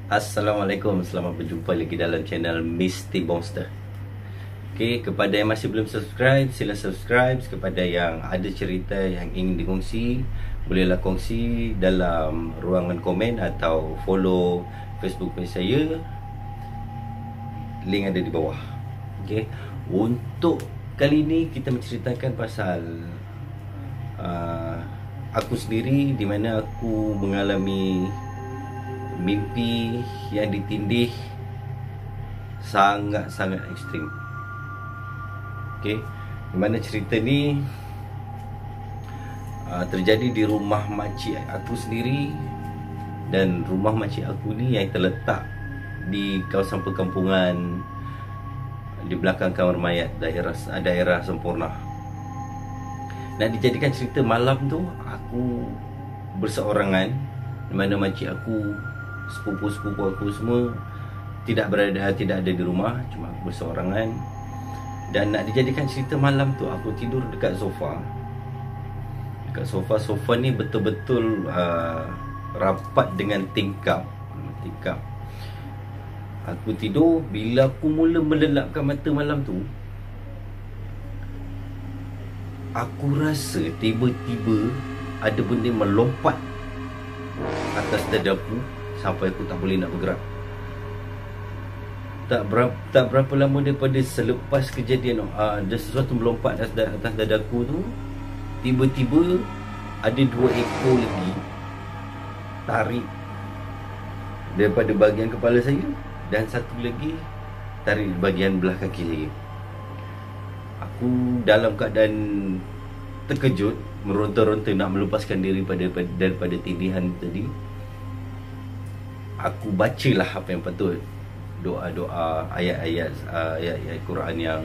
Assalamualaikum, selamat berjumpa lagi dalam channel Misty Monster. Okay, kepada yang masih belum subscribe, sila subscribe. Kepada yang ada cerita yang ingin dikongsi, bolehlah kongsi dalam ruangan komen atau follow Facebook page saya. Link ada di bawah. Okay, untuk kali ini kita menceritakan pasal aku sendiri, di mana aku mengalami mimpi yang ditindih sangat-sangat ekstrim. Okey, di mana cerita ni terjadi di rumah makcik aku sendiri. Dan rumah makcik aku ni yang terletak di kawasan perkampungan di belakang kamar mayat daerah Semporna. Nak dijadikan cerita malam tu, aku berseorangan, di mana makcik aku, sepupu-sepupu aku semua tidak ada di rumah, cuma aku berseorangan. Dan nak dijadikan cerita malam tu, aku tidur dekat sofa. Sofa ni betul-betul rapat dengan tingkap. Aku tidur, bila aku mula melelapkan mata malam tu, aku rasa tiba-tiba ada benda melompat atas dadaku sampai aku tak boleh nak bergerak. Tak berapa lama daripada selepas kejadian ada sesuatu melompat atas dadaku tu, tiba-tiba ada 2 ekor lagi tarik daripada bahagian kepala saya, dan satu lagi tarik bahagian belah kaki saya. Aku dalam keadaan terkejut, meronta-ronta nak melepaskan diri daripada tindihan tadi. Aku bacalah apa yang patut, doa-doa, ayat-ayat Quran yang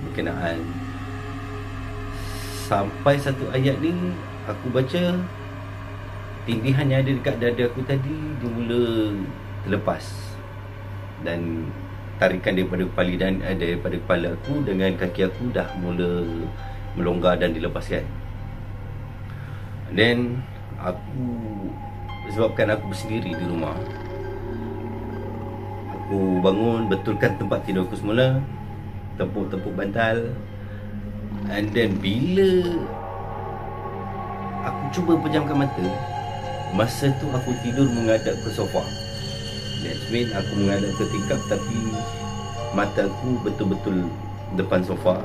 berkenaan. Sampai satu ayat ni aku baca, tindihan yang ada dekat dada aku tadi dia mula terlepas, dan tarikan daripada kepala aku dengan kaki aku dah mula melonggar dan dilepaskan. Dan sebabkan aku bersendiri di rumah, aku bangun, betulkan tempat tidur aku semula, tepuk bantal. And then bila aku cuba pejamkan mata, masa tu aku tidur menghadap ke sofa. That means aku menghadap ke tingkap, tapi mata aku betul-betul depan sofa.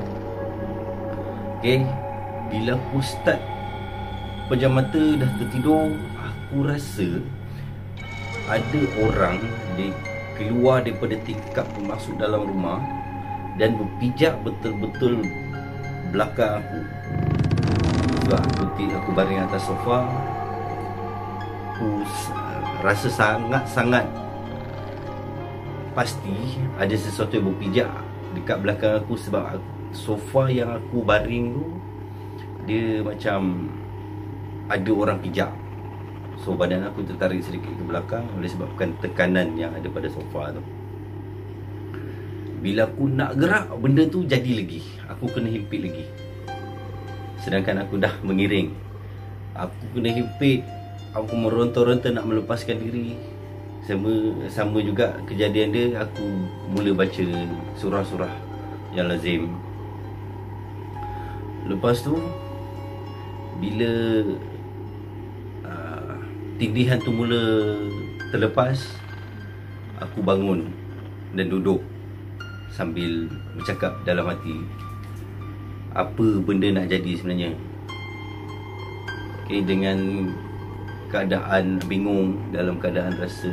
Okay, bila aku start pejam mata, dah tertidur, aku rasa ada orang keluar daripada tingkap masuk dalam rumah dan berpijak betul-betul belakang aku. Sebab aku baring atas sofa, aku rasa sangat-sangat pasti ada sesuatu yang berpijak dekat belakang aku. Sebab sofa yang aku baring tu, dia macam ada orang pijak. So badan aku tertarik sedikit ke belakang oleh sebabkan tekanan yang ada pada sofa tu. Bila aku nak gerak, benda tu jadi lagi. Aku kena himpit lagi. Sedangkan aku dah mengiring. Aku kena himpit. Aku meronta-ronta nak melepaskan diri. Sama juga kejadian dia, aku mula baca surah-surah yang lazim. Lepas tu, bila tindihan tu mula terlepas, aku bangun dan duduk sambil bercakap dalam hati, apa benda nak jadi sebenarnya. Okay, dengan keadaan bingung, dalam keadaan rasa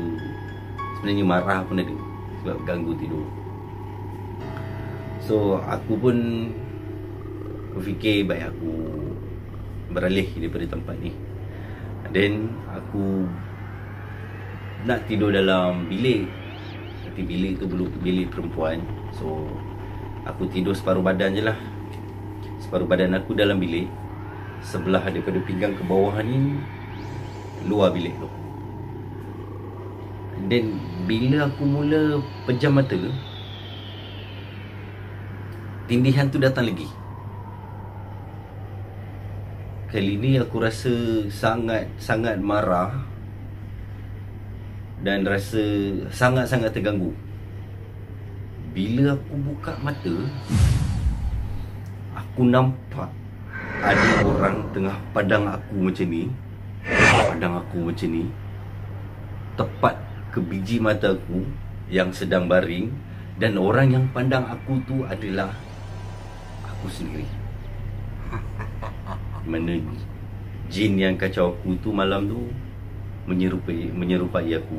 sebenarnya marah pun ada sebab ganggu tidur. So aku pun berfikir baik aku beralih daripada tempat ni. Dan aku nak tidur dalam bilik, tapi bilik tu belum bilik perempuan. So aku tidur separuh badan je lah. Separuh badan aku dalam bilik, sebelah daripada pinggang ke bawah ni luar bilik tu. Dan bila aku mula pejam mata, tindihan tu datang lagi. Kali ni aku rasa sangat-sangat marah dan rasa sangat-sangat terganggu. Bila aku buka mata, aku nampak ada orang tengah pandang aku macam ni. Tepat ke biji mata aku yang sedang baring. Dan orang yang pandang aku tu adalah aku sendiri. Mana jin yang kacau aku tu malam tu menyerupai aku.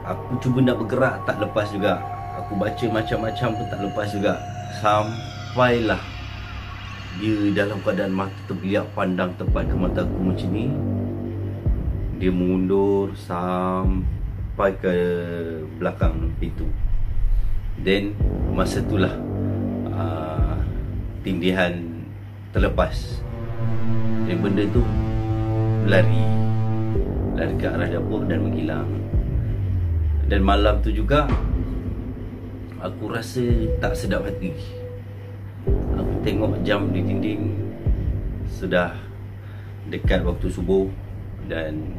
Aku cuba nak bergerak, tak lepas juga. Aku baca macam-macam pun tak lepas juga. Sampailah dia dalam keadaan mata terbiak pandang tepat ke mata aku macam ni. Dia mengundur sampai ke belakang pintu. Dan masa itulah tindihan terlepas. Dan benda tu lari ke arah dapur dan menghilang. Dan malam tu juga aku rasa tak sedap hati. Aku tengok jam di dinding, sudah dekat waktu subuh. Dan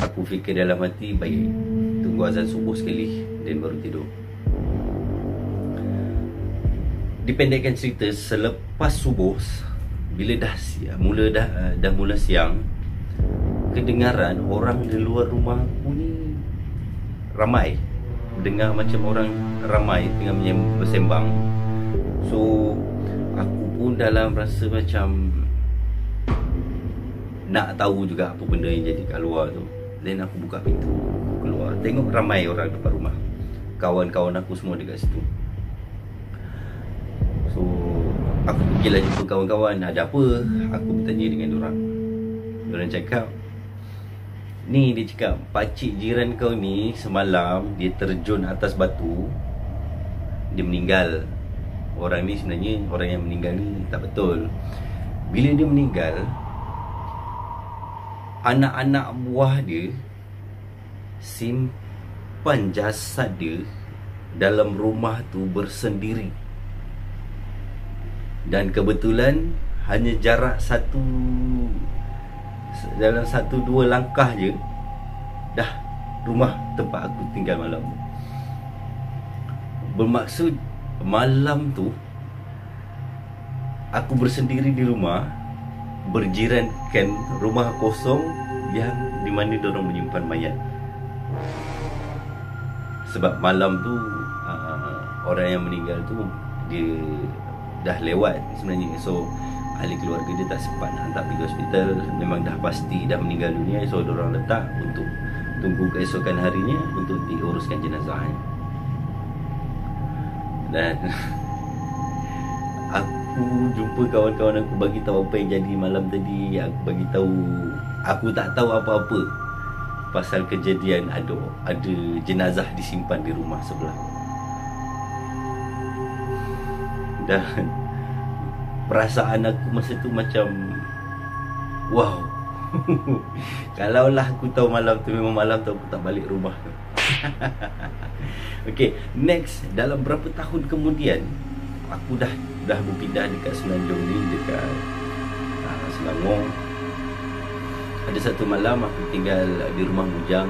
aku fikir dalam hati, baik tunggu azan subuh sekali dan baru tidur. Dipendekkan cerita, selepas subuh, bila dah mula siang, kedengaran orang di luar rumah aku ni ramai. Dengar macam orang ramai tengah bersembang. So aku pun dalam rasa macam nak tahu juga apa benda yang jadi kat luar tu. Dan aku buka pintu, aku keluar, tengok ramai orang depan rumah. Kawan-kawan aku semua dekat situ. So aku pergilah jumpa kawan-kawan, ada apa? Aku bertanya dengan diorang. Diorang cakap, ni dia cakap, pakcik jiran kau ni semalam dia terjun atas batu, dia meninggal. Orang ni sebenarnya, orang yang meninggal ni tak betul. Bila dia meninggal, anak-anak buah dia simpan jasad dia dalam rumah tu bersendiri. Dan kebetulan hanya jarak dalam 1-2 langkah je dah rumah tempat aku tinggal malam tu. Bermaksud malam tu aku bersendiri di rumah, berjirankan rumah kosong yang di mana diorang menyimpan mayat. Sebab malam tu orang yang meninggal tu dia dah lewat sebenarnya. So ahli keluarga dia tak sempat nak hantar pergi hospital. Memang dah pasti dah meninggal dunia. So diorang letak untuk tunggu keesokan harinya untuk diuruskan jenazahnya. Dan aku jumpa kawan-kawan aku, bagi tahu apa yang jadi malam tadi. Aku bagi tahu, aku tak tahu apa-apa pasal kejadian ada jenazah disimpan di rumah sebelah. Dan perasaan aku masa tu macam wow. Kalaulah aku tahu malam tu, memang malam tu aku tak balik rumah. Okay, next, dalam berapa tahun kemudian aku dah berpindah dekat Semenanjung ni, dekat Selangor. Ada satu malam aku tinggal di rumah bujang.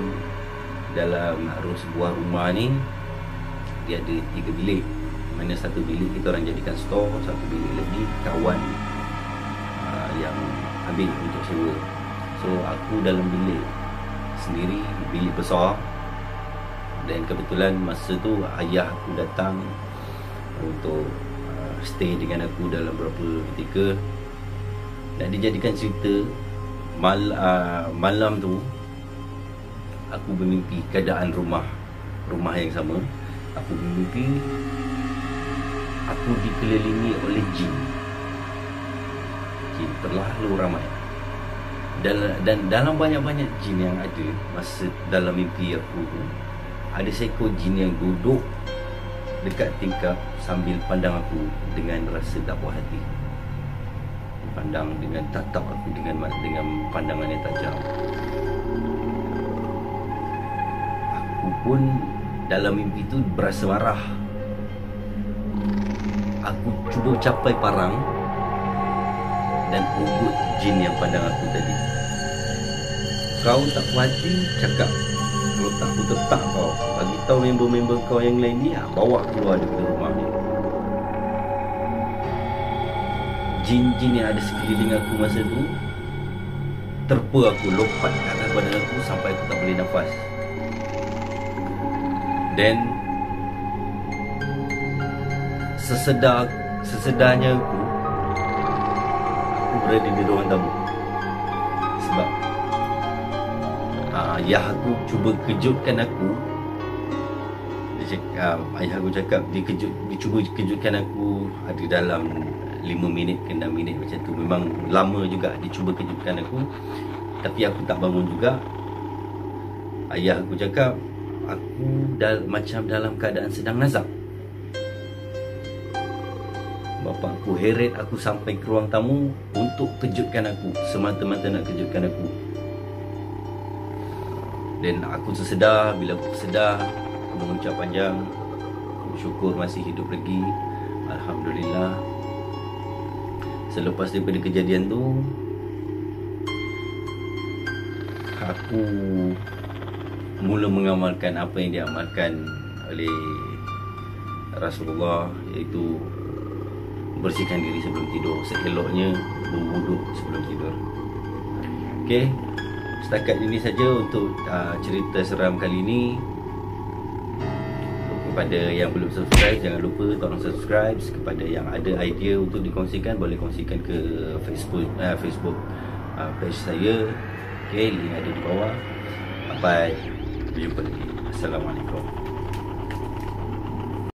Dalam sebuah rumah ni dia ada 3 bilik. Mana satu bilik kita orang jadikan store, satu bilik lagi kawan yang ambil untuk sewa. So aku dalam bilik sendiri, bilik besar. Dan kebetulan masa tu ayah aku datang untuk stay dengan aku dalam beberapa ketika. Dan dijadikan cerita, malam tu aku bermimpi keadaan rumah yang sama. Aku bermimpi aku dikelilingi oleh jin terlalu ramai. Dan dalam banyak-banyak jin yang ada masa dalam mimpi aku tu, ada seekor jin yang duduk dekat tingkap sambil pandang aku dengan rasa tak puas hati. Pandang dengan tatap aku dengan pandangan yang tajam. Aku pun dalam mimpi tu berasa marah. Aku cuba capai parang dan ugut jin yang pandang aku tadi. Kau tak puas hati, cakap. Kalau tak, aku tetap kau. Bagi tahu member-member kau yang lain ni, bawa keluar daripada rumah ni. Jin-jin yang ada sekeliling aku masa tu terpa aku, lompat ke atas badan aku sampai aku tak boleh nafas. Dan sesedarnya aku berada di ruang tamu. Sebab ayah aku cuba kejutkan aku. Ayah aku cakap dia cuba kejutkan aku ada dalam 5 minit ke 6 minit macam tu. Memang lama juga dia cuba kejutkan aku. Tapi aku tak bangun juga. Ayah aku cakap aku macam dalam keadaan sedang nazak. Bapa aku heret aku sampai ke ruang tamu untuk kejutkan aku, semata-mata nak kejutkan aku. Dan aku tersedar. Bila aku tersedar, aku mengucap panjang, aku bersyukur masih hidup lagi, alhamdulillah. Selepas daripada kejadian tu, aku mula mengamalkan apa yang diamalkan oleh Rasulullah, iaitu bersihkan diri sebelum tidur, seeloknya berwuduk sebelum tidur. Okey, setakat ini saja untuk cerita seram kali ini. Kepada yang belum subscribe, jangan lupa tolong subscribe. Kepada yang ada idea untuk dikongsikan, boleh kongsikan ke Facebook page saya. Okey, link ada di bawah. Sampai berjumpa lagi. Assalamualaikum.